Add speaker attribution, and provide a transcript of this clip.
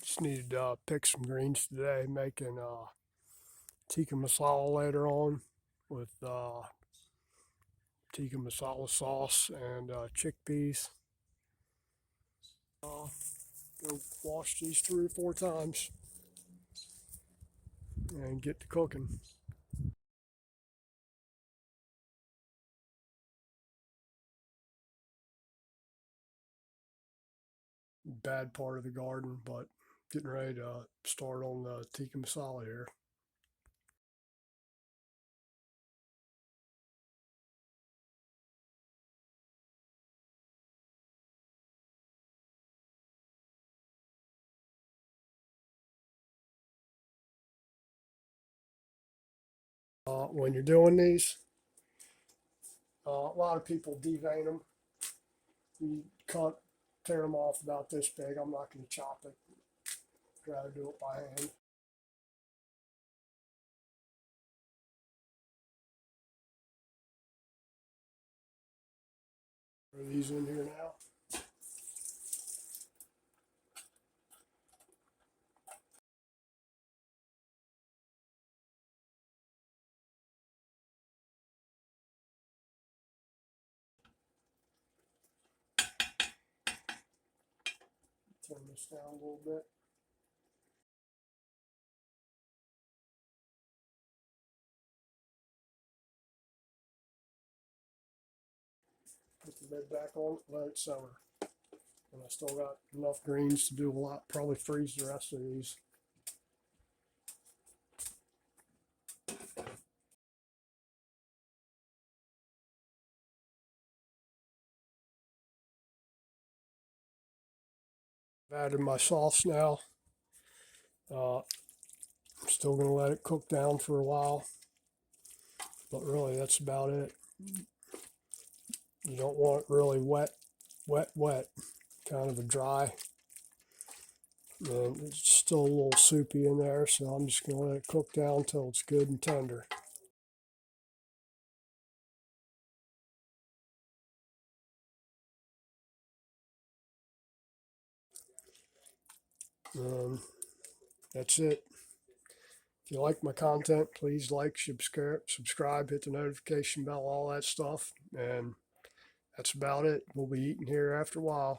Speaker 1: Just needed to pick some greens today, making tikka masala later on with tikka masala sauce and chickpeas. Go wash these 3 or 4 times and get to cooking. Bad part of the garden, but getting ready to start on the tikka masala here. When you're doing these, a lot of people devein them. You cut, tear them off about this big. I'm not going to chop it. I'd rather do it by hand. Throw these in here now. Turn this down a little bit. Put the lid back on, let it simmer. And I still got enough greens to do a lot. Probably freeze the rest of these. I've added my sauce now. I'm still going to let it cook down for a while. But really, that's about it. You don't want it really wet. Kind of a dry. And it's still a little soupy in there, so I'm just going to let it cook down until it's good and tender. That's it. If you like my content, please like, subscribe, hit the notification bell, all that stuff. And that's about it. We'll be eating here after a while.